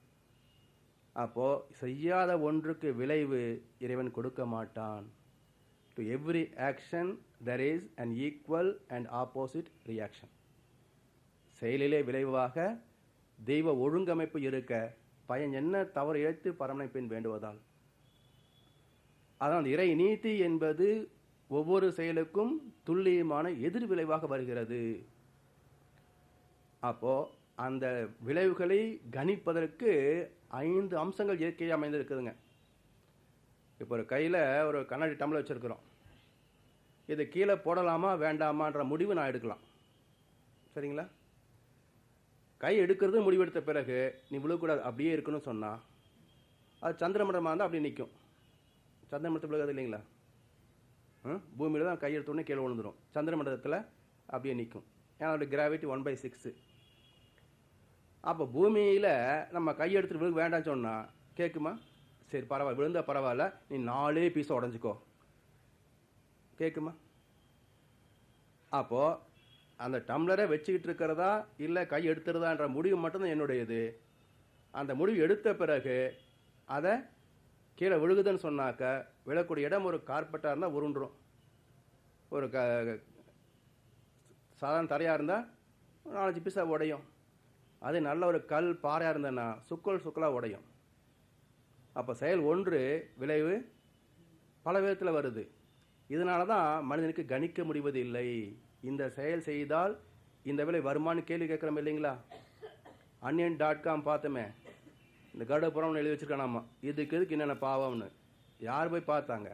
அப்போது செய்யாத ஒன்றுக்கு விளைவு இறைவன் கொடுக்க மாட்டான். To every action there is an equal and opposite reaction. செயலிலே விளைவாக தெய்வ ஒழுங்கமைப்பு இருக்க பயன் என்ன தவறு இழைத்து பரமனைப்பின் வேண்டுவதால். அதனால் இறை நீதி என்பது ஒவ்வொரு செயலுக்கும் துல்லியமான எதிர் விளைவாக வருகிறது. அப்போ அந்த விளைவுகளை கணிப்பதற்கு 5 அம்சங்கள் இயற்கையாக அமைந்திருக்குதுங்க. இப்போ ஒரு கையில் ஒரு கண்ணாடி டம்ளர் வச்சுருக்கிறோம், இது கீழே போடலாமா வேண்டாமான்ற முடிவு நான் எடுக்கலாம், சரிங்களா? கை எடுக்கிறது முடிவெடுத்த பிறகு நீ விழுகக்கூடாது அப்படியே இருக்கணும்னு சொன்னால் அது சந்திரமண்டலமாக இருந்தால் அப்படி நிற்கும். சந்திரமண்டலத்தில் விழுகாது இல்லைங்களா? பூமியில் தான் கை எடுத்தோடனே கீழே விழுந்துடும், சந்திரமண்டலத்தில் அப்படியே நிற்கும். ஏன்னா அதோடைய கிராவிட்டி 1/6. அப்போ பூமியில் நம்ம கை எடுத்துகிட்டு விழுக வேண்டாம்னு சொன்னால் கேட்குமா? சரி பரவாயில்ல, விழுந்தா பரவாயில்ல, நீ 4 பீஸை உடஞ்சிக்கோ, கேட்குமா? அப்போது அந்த டம்ளரை வச்சுக்கிட்டு இருக்கிறதா இல்லை கை எடுத்துறதான்ற முடிவு மட்டும்தான் என்னுடையது. அந்த முடிவு எடுத்த பிறகு அதை கீழே விழுகுதுன்னு சொன்னாக்க விழக்கூடிய இடம் ஒரு கார்பெட்டாக இருந்தால் உருண்டுரும், ஒரு சாதாரண தரையாக இருந்தால் 4-5 பீஸா உடையும். அது நல்ல ஒரு கல் பாறையாக இருந்ததுன்னா சுக்கலாக உடையும். அப்போ செயல் ஒன்று, விளைவு பல விதத்தில் வருது. இதனால தான் மனிதனுக்கு கணிக்க முடிவது இல்லை. இந்த செயல் செய்தால் இந்த விலை வருமானு கேள்வி கேட்குறோம் இல்லைங்களா? onion.com பார்த்தோமே, இந்த கருட புறான்னு எழுதி வச்சிருக்கானாமா, இதுக்கு எதுக்கு என்னென்ன பாவம்னு. யார் போய் பார்த்தாங்க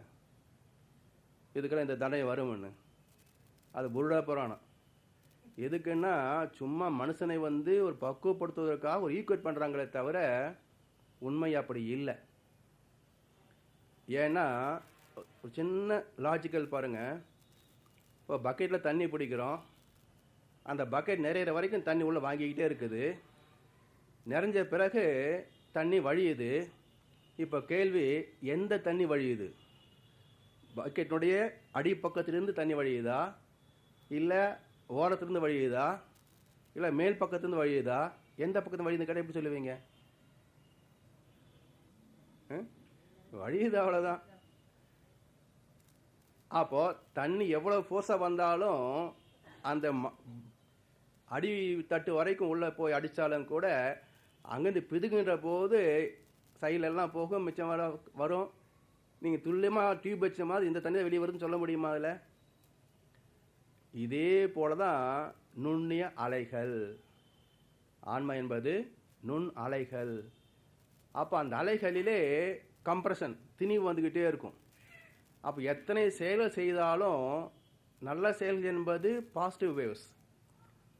இதுக்கெல்லாம் இந்த தண்டனை வரும்னு? அது புருடா புராணம். எதுக்குன்னா சும்மா மனுஷனை ஒரு பக்குவப்படுத்துவதற்காக ஒரு ஈக்குவேட் பண்ணுறாங்களே தவிர உண்மை அப்படி இல்லை. ஏன்னா ஒரு சின்ன லாஜிக்கல் பாருங்கள். இப்போ பக்கெட்டில் தண்ணி பிடிக்கிறோம், அந்த பக்கெட் நிறையிற வரைக்கும் தண்ணி உள்ளே வாங்கிக்கிட்டே இருக்குது. நிறைஞ்ச பிறகு தண்ணி வழியுது. இப்போ கேள்வி, எந்த தண்ணி வழியுது? பக்கெட்டினுடைய அடிப்பக்கத்திலிருந்து தண்ணி வழியுதா, இல்லை ஓரத்துலேருந்து வழியுதா, இல்லை மேல் பக்கத்துலேருந்து வழியுதா? எந்த பக்கத்து வழியுது கடை எப்படி சொல்லுவீங்க? வழியுது, அவ்வளோதான். அப்போது தண்ணி எவ்வளோ ஃபோர்ஸாக வந்தாலும் அந்த அடி தட்டு வரைக்கும் உள்ளே போய் அடித்தாலும் கூட அங்கேருந்து பிதுங்குன்ற போது சைலெல்லாம் போகும், மிச்சம் வரும். நீங்கள் துல்லியமாக டியூப் வச்ச மாதிரி இந்த தண்ணி வெளியே வருதுன்னு சொல்ல முடியுமா? அதில் இதே போல தான் நுண்ணிய அலைகள். ஆன்மா என்பது நுண் அலைகள். அப்போ அந்த அலைகளிலே கம்ப்ரெஷன், திணிவு வந்துக்கிட்டே இருக்கும். அப்போ எத்தனை செயல் செய்தாலும் நல்ல செயல் என்பது பாசிட்டிவ் வேவ்ஸ்,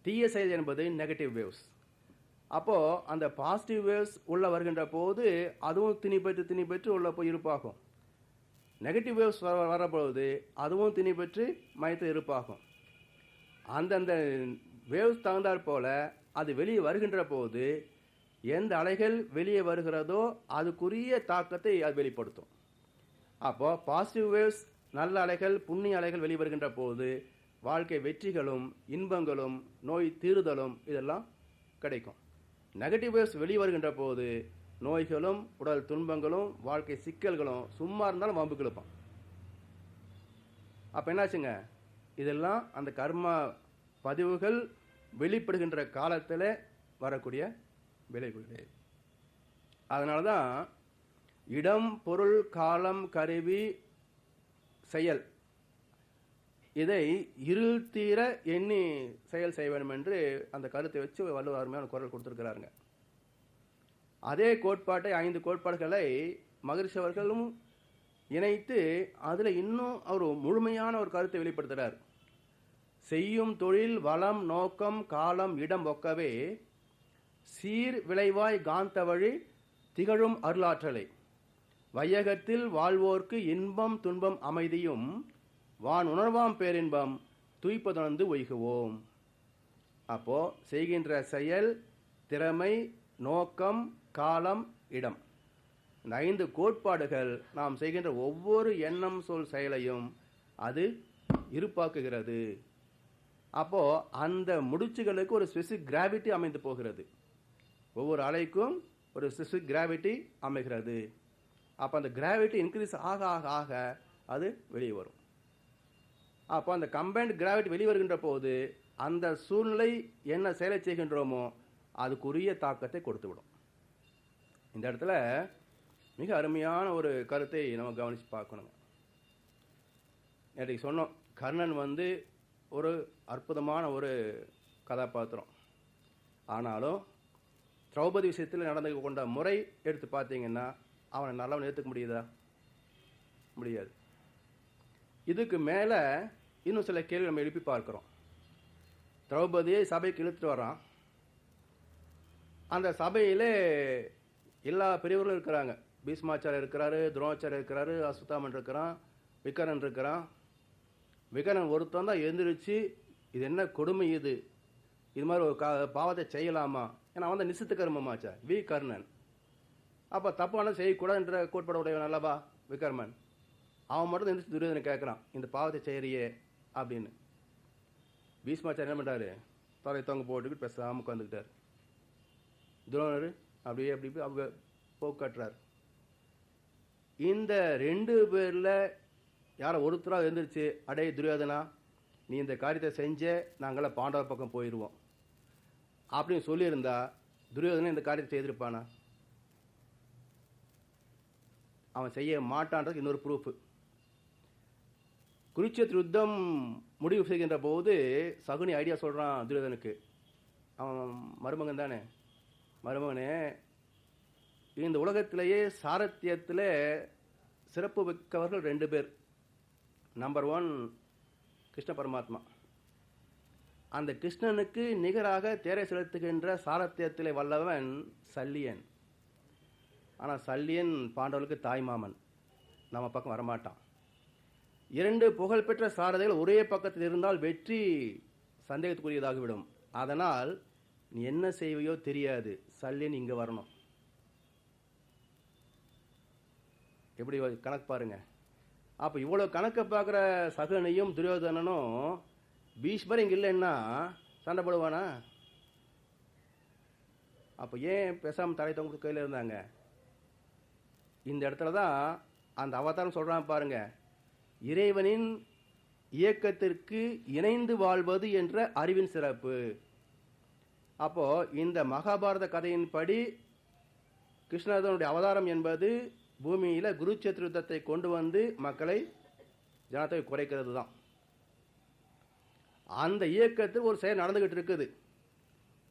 தீய செயல் என்பது நெகட்டிவ் வேவ்ஸ். அப்போது அந்த பாசிட்டிவ் வேவ்ஸ் உள்ளே வருகின்ற போது அதுவும் திணி பெற்று உள்ளே போய் இருப்பாகும். நெகட்டிவ் வேவ்ஸ் வரப்போகுது, அதுவும் திணி பெற்று மயத்தில் இருப்பாகும். அந்தந்த வேவ்ஸ் தகுந்தாற் போல் அது வெளியே வருகின்ற போது எந்த அலைகள் வெளியே வருகிறதோ அதுக்குரிய தாக்கத்தை அது வெளிப்படுத்தும். அப்போது பாசிட்டிவ் வேவ்ஸ், நல்ல அலைகள், புண்ணிய அலைகள் வெளிவருகின்ற போது வாழ்க்கை வெற்றிகளும் இன்பங்களும் நோய் தீருதலும் இதெல்லாம் கிடைக்கும். நெகட்டிவ் வேவ்ஸ் வெளியே வருகின்ற போது நோய்களும் உடல் துன்பங்களும் வாழ்க்கை சிக்கல்களும், சும்மா இருந்தாலும் வம்புக்கு இழுப்பான். அப்போ என்னாச்சுங்க, இதெல்லாம் அந்த கர்மா பதிவுகள் வெளிப்படுகின்ற காலத்தில் வரக்கூடிய விளைவுகள். அதனால தான் இடம், பொருள், காலம், கருவி, செயல் இதை இருள் தீர எண்ணி செயல் செய்ய வேண்டும் என்று அந்த கருத்தை வச்சு வள்ளுவர் அருமையான குரல் கொடுத்துருக்கிறாருங்க. அதே கோட்பாட்டை 5 கோட்பாடுகளை மகரிஷி அவர்களும் இணைத்து அதில் இன்னும் அவர் முழுமையான ஒரு கருத்தை வெளிப்படுத்துகிறார். செய்யும் தொழில் வளம் நோக்கம் காலம் இடம் ஒக்கவே சீர் விளைவாய் காந்த வழி திகழும் அருளாற்றலை வையகத்தில் வாழ்வோர்க்கு இன்பம் துன்பம் அமைதியும் வான் உணர்வாம் பேரின்பம் துய்ப்பதுணர்ந்து ஒய்குவோம். அப்போ செய்கின்ற செயல், திறமை, நோக்கம், காலம், இடம், இந்த 5 கோட்பாடுகள் நாம் செய்கின்ற ஒவ்வொரு எண்ணம் சொல் செயலையும் அது இருப்பாக்குகிறது. அப்போ அந்த முடிச்சுகளுக்கு ஒரு ஸ்பெசிபிக் கிராவிட்டி அமைந்து போகிறது. ஒவ்வொரு அலைக்கும் ஒரு ஸ்பெசிபிக் கிராவிட்டி அமைகிறது. அப்போ அந்த கிராவிட்டி இன்க்ரீஸ் ஆக ஆக ஆக அது வெளியே வரும். அப்போ அந்த கம்பைன்ட் கிராவிட்டி வெளிவருகின்ற போது அந்த சூழ்நிலை என்ன செயலை செய்கின்றோமோ அதுக்குரிய தாக்கத்தை கொடுத்து விடும். இந்த இடத்துல மிக அருமையான ஒரு கருத்தை நம்ம கவனித்து பார்க்கணுங்க. நேற்றைக்கு சொன்னோம், கர்ணன் ஒரு அற்புதமான ஒரு கதாபாத்திரம். ஆனாலும் திரௌபதி விஷயத்தில் நடந்து கொண்ட முறை எடுத்து பார்த்தீங்கன்னா அவனை நல்லவன் ஏற்றுக்க முடியுதா? முடியாது. இதுக்கு மேலே இன்னும் சில கேள்வி நம்ம எழுப்பி பார்க்குறோம். திரௌபதியை சபைக்கு இழுத்துட்டு வரான். அந்த சபையிலே எல்லா பெரியவர்களும் இருக்கிறாங்க. பீஷ்மாச்சாரியர் இருக்கிறாரு, துரோணாச்சாரியர் இருக்கிறாரு, அஸ்வத்தாமன் இருக்கிறான், விகரன் இருக்கிறான். விகரன் ஒருத்தன் தான் எழுந்திரிச்சு, இது என்ன கொடுமை, இது மாதிரி ஒரு பாவத்தை செய்யலாமா? ஏன்னா அவன் தான் நிசித்த கர்மமாச்சா கர்ணன். அப்போ தப்பான செய்யக்கூடாதுன்ற கோட்பாடு உடையவன் அல்லவா விகர்மன். அவன் மட்டும் எந்திரிச்சு துரியோதனை கேட்குறான், இந்த பாவத்தை செய்யறியே அப்படின்னு. பீஷ்மாச்சாரியர் என்ன பண்ணுறாரு, தலை தொங்க போட்டுக்கிட்டு பேசாமல் உட்காந்துக்கிட்டார். துரோணர் அப்படியே அவங்க போக்காட்டுறார். இந்த 2 பேரில் யாரை ஒருத்தராக எழுந்திரிச்சு, அடே துரியோதனா, நீ இந்த காரியத்தை செஞ்ச நாங்களாம் பாண்டவ பக்கம் போயிடுவோம் அப்படின்னு சொல்லியிருந்தா துரியோதனை இந்த காரியத்தை செய்திருப்பானா? அவன் செய்ய மாட்டான்றதுக்கு இன்னொரு ப்ரூஃப். குருட்சேத்திர யுத்தம் முடிவு செய்கின்ற போது சகுனி ஐடியா சொல்கிறான் துரியோதனுக்கு. அவன் மருமகன் தானே, மருமகனே, இந்த உலகத்திலேயே சாரத்தியத்தில் சிறப்பு மிக்கவர்கள் 2 பேர். நம்பர் 1 கிருஷ்ண பரமாத்மா. அந்த கிருஷ்ணனுக்கு நிகராக தேரை செலுத்துகின்ற சாரத்தியத்தில் வல்லவன் சல்லியன். ஆனால் சல்லியன் பாண்டவர்களுக்கு தாய்மாமன், நம்ம பக்கம் வரமாட்டான். 2 புகழ்பெற்ற சாரதிகள் ஒரே பக்கத்தில் இருந்தால் வெற்றி சந்தேகத்துக்குரியதாகிவிடும். அதனால் நீ என்ன செய்வையோ தெரியாது, சல்லியன் இங்கே வரணும். எப்படி கணக்கு பாருங்க. அப்போ இவ்வளோ கணக்கை பார்க்குற சகுனியும் துரியோதனனும் பீஷ்மர் இங்கே இல்லைன்னா சண்டை போடுவானா? அப்போ ஏன் பேசாமல் தலை தொங்க கையில் இருந்தாங்க? இந்த இடத்துல தான் அந்த அவதாரம் சொல்கிறான் பாருங்க, இறைவனின் இயக்கத்திற்கு இணைந்து வாழ்வது என்ற அறிவின் சிறப்பு. அப்போ இந்த மகாபாரத கதையின்படி கிருஷ்ணனுடைய அவதாரம் என்பது பூமியில் குருட்சேத்திர யுத்தத்தை கொண்டு வந்து மக்களை ஜனத்தை குறைக்கிறது தான். அந்த இயக்கத்தில் ஒரு செயல் நடந்துகிட்டு இருக்குது.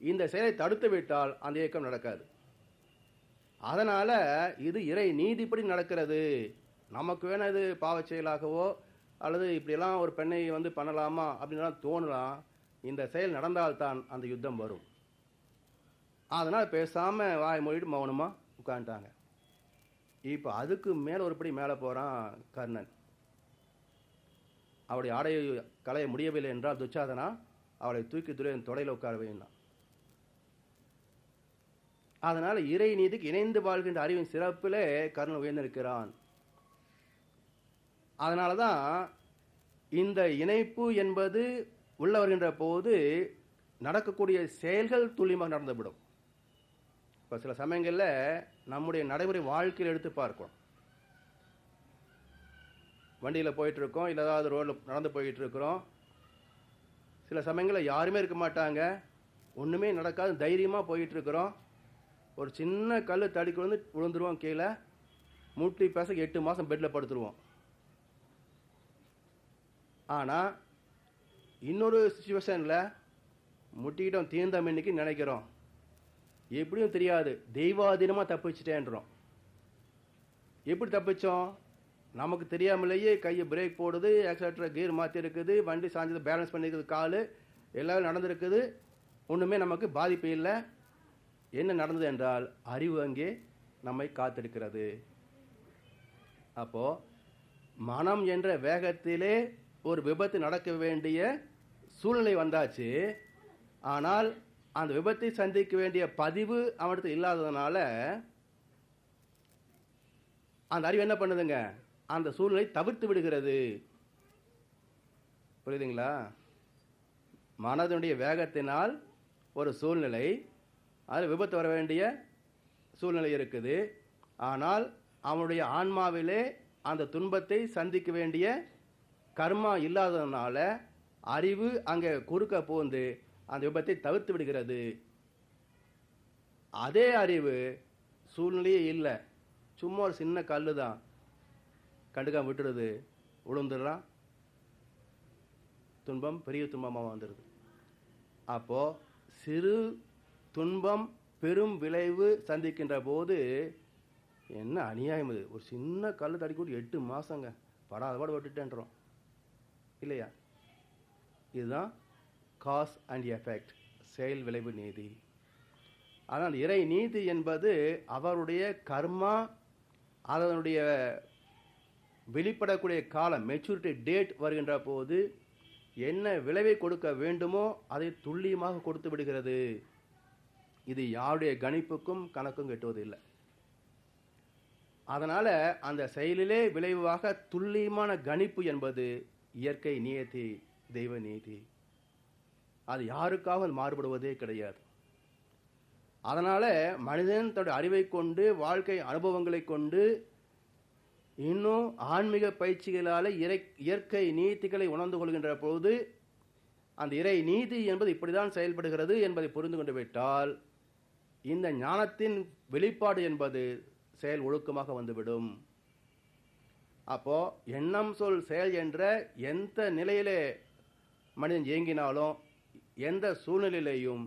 இந்த செயலை தடுத்து விட்டால் அந்த இயக்கம் நடக்காது. அதனால இது இறை நீதிப்படி நடக்கிறது. நமக்கு வேணா இது பாவச் செயலாகவோ அல்லது இப்படியெல்லாம் ஒரு பெண்ணை வந்து பண்ணலாமா அப்படின்லாம் தோணலாம். இந்த செயல் நடந்தால்தான் அந்த யுத்தம் வரும். அதனால் பேசாமல் வாய் மொழிட்டு மௌனமாக உட்காந்துட்டாங்க. இப்போ அதுக்கு மேலே ஒருபடி மேலே போகிறான் கர்ணன். அவருடைய ஆடையை களைய முடியவில்லை என்றால் துச்சாதனா அவளை தூக்கி துரியோதனன் தொடையில் உட்கார வைனான். அதனால் இறை நீதிக்கு இணைந்து வாழ்கின்ற அறிவின் சிறப்பிலே கர்ணன் உயர்ந்திருக்கிறான். அதனால தான் இந்த இணைப்பு என்பது உள்ள வருகின்ற போது நடக்கக்கூடிய செயல்கள் துல்லியமாக நடந்துவிடும். இப்போ சில சமயங்களில் நம்முடைய நடைமுறை வாழ்க்கையில் எடுத்து பார்க்கணும். வண்டியில் போயிட்டுருக்கோம், இல்லை ஏதாவது ரோடில் நடந்து போயிட்டுருக்குறோம். சில சமயங்களில் யாருமே இருக்க மாட்டாங்க, ஒன்றுமே நடக்காது, தைரியமாக போயிட்டுருக்குறோம். ஒரு சின்ன கல் தடிக்கு வந்து விழுந்துருவோம் கீழே, மூட்டி பேச 8 மாதம் பெட்டில் படுத்துருவோம். ஆனால் இன்னொரு சுச்சுவேஷனில் முட்டிக்கிட்டோம் தீர்ந்தம் இன்னைக்கு நினைக்கிறோம், எப்படியும் தெரியாது, தெய்வாதீனமாக தப்பிச்சிட்டேன்றோம். எப்படி தப்பிச்சோம்? நமக்கு தெரியாமலேயே கையை பிரேக் போடுது, ஆக்சிலேட்டர் கீர் மாற்றி இருக்குது, வண்டி சாஞ்சது பேலன்ஸ் பண்ணியிருக்குது, கால் எல்லாம் நடந்திருக்குது, ஒன்றுமே நமக்கு பாதிப்பு இல்லை. என்ன நடந்தது என்றால் அறிவு அங்கே நம்மை காத்திருக்கிறது. அப்போது மனம் என்ற வேகத்திலே ஒரு விபத்து நடக்க வேண்டிய சூழ்நிலை வந்தாச்சு. ஆனால் அந்த விபத்தை சந்திக்க வேண்டிய பதிவு அவனுக்கு இல்லாததுனால அந்த அறிவு என்ன பண்ணுதுங்க, அந்த சூழ்நிலை தவிர்த்து விடுகிறது. புரியுதுங்களா? மனதனுடைய வேகத்தினால் ஒரு சூழ்நிலை, அதில் விபத்து வர வேண்டிய சூழ்நிலை இருக்குது. ஆனால் அவனுடைய ஆன்மாவிலே அந்த துன்பத்தை சந்திக்க வேண்டிய கர்மா இல்லாததுனால அறிவு அங்கே குறுக்க போந்து அந்த விபத்தை தவிர்த்து விடுகிறது. அதே அறிவு சூழ்நிலையே இல்லை, சும்மா ஒரு சின்ன கல் தான், கண்டுக்காம விட்டுடுது, விழுந்துடுறான், துன்பம் பெரிய துன்பமாக வந்துடுது. அப்போது சிறு துன்பம் பெரும் விளைவு சந்திக்கின்ற போது என்ன அநியாயம் இது, ஒரு சின்ன கல் தடி கூட்டி 8 மாதங்க படாத பாடு விட்டுட்டேன்றோம் இல்லையா? இதுதான் காஸ் அண்ட் எஃபெக்ட், செயல் விளைவு நீதி. ஆனால் இறை நீதி என்பது அவருடைய கர்மா அதனுடைய வெளிப்படக்கூடிய காலம், மெச்சூரிட்டி டேட் வருகின்ற போது என்ன விளைவை கொடுக்க வேண்டுமோ அதை துல்லியமாக கொடுத்து விடுகிறது. இது யாருடைய கணிப்புக்கும் கணக்கும் கெட்டுவதில்லை. அதனால் அந்த செயலிலே விளைவாக துல்லியமான கணிப்பு என்பது இயற்கை நியதி, தெய்வ நீதி. அது யாருக்காக மாறுபடுவதே கிடையாது. அதனால் மனிதன் தன்னுடைய அறிவை கொண்டு, வாழ்க்கை அனுபவங்களை கொண்டு, இன்னும் ஆன்மீக பயிற்சிகளால் இயற்கை நீதிகளை உணர்ந்து கொள்கின்ற பொழுது அந்த இறை நீதி என்பது இப்படிதான் செயல்படுகிறது என்பதை புரிந்து கொண்டு விட்டால் இந்த ஞானத்தின் வெளிப்பாடு என்பது செயல் ஒழுக்கமாக வந்துவிடும். அப்போ எண்ணம் சொல் செயல் என்ற எந்த நிலையிலே மனிதன் ஏங்கினாலும் எந்த சூழ்நிலையிலையும்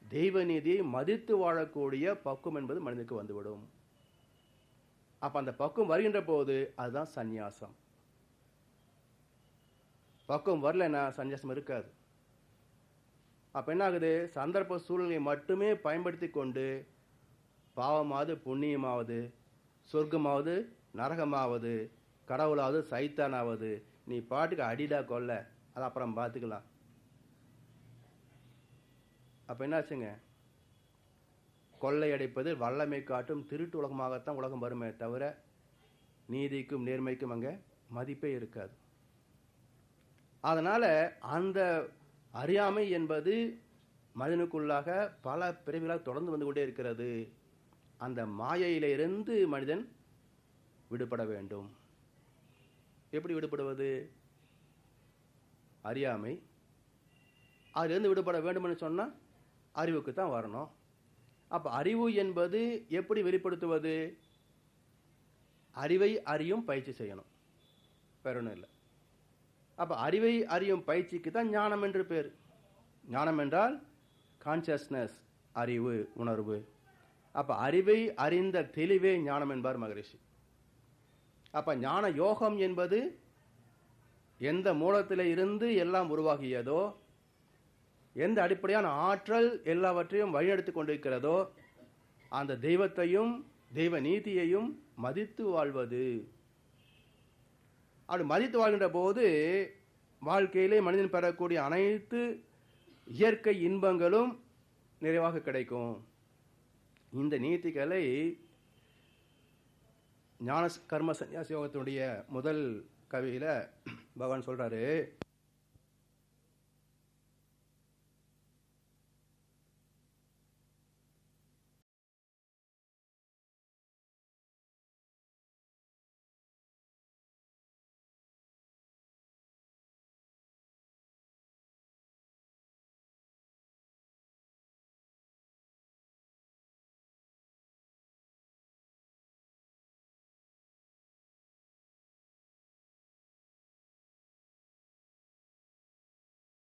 தெய்வ நீதியை மதித்து வாழக்கூடிய பக்குவம் என்பது மனிதனுக்கு வந்துவிடும். அப்ப அந்த பக்குவம் வருகின்ற போது அதுதான் சந்நியாசம். பக்குவம் வரலன்னா சந்நியாசம் இருக்காது. அப்ப என்ன ஆகுது? சந்தர்ப்ப சூழ்நிலையை மட்டுமே பயன்படுத்தி கொண்டு பாவமாவது புண்ணியமாவது, சொர்க்கமாவது நரகமாவது, கடவுளாவது சைத்தானாவது, நீ பாட்டுக்கு அடிடா கொல்ல, அது அப்புறம் பார்த்துக்கலாம். அப்ப என்னாச்சுங்க? கொள்ளையடைப்பது வல்லமை காட்டும் திருட்டு உலகமாகத்தான் உலகம் வருமே தவிர நீதிக்கும் நேர்மைக்கும் அங்க மதிப்பே இருக்காது. அதனால அந்த அறியாமை என்பது மனிதனுக்குள்ளாக பல பிறவிகளாக தொடர்ந்து வந்து கொண்டே இருக்கிறது. அந்த மாயையிலிருந்து மனிதன் விடுபட வேண்டும். எப்படி விடுபடுவது? அறியாமை. அதிலிருந்து விடுபட வேண்டும்னு சொன்னா அறிவுக்கு தான் வரணும். அப்ப அறிவு என்பது எப்படி வெளிப்படுத்துவது? அறிவை அறியும் பயிற்சி செய்யணும், வேற ஒன்றும் இல்லை. அப்ப அறிவை அறியும் பயிற்சிக்கு தான் ஞானம் என்று பேர். ஞானம் என்றால் கான்சியஸ்னஸ், அறிவு, உணர்வு. அப்ப அறிவை அறிந்த தெளிவே ஞானம் என்பார் மகரிஷி. அப்ப ஞான யோகம் என்பது எந்த மூலத்திலே இருந்து எல்லாம் உருவாகியதோ, எந்த அடிப்படையான ஆற்றல் எல்லாவற்றையும் வழிநடத்தி கொண்டிருக்கிறதோ, அந்த தெய்வத்தையும் தெய்வ நீதியையும் மதித்து வாழ்வது. அப்படி மதித்து வாழ்கின்ற போது வாழ்க்கையிலே மனிதன் பெறக்கூடிய அனைத்து இயற்கை இன்பங்களும் நிறைவாக கிடைக்கும். இந்த நீதிகளை ஞான கர்ம சந்நியாச யோகத்தினுடைய முதல் கவியில பகவான் சொல்றாரு,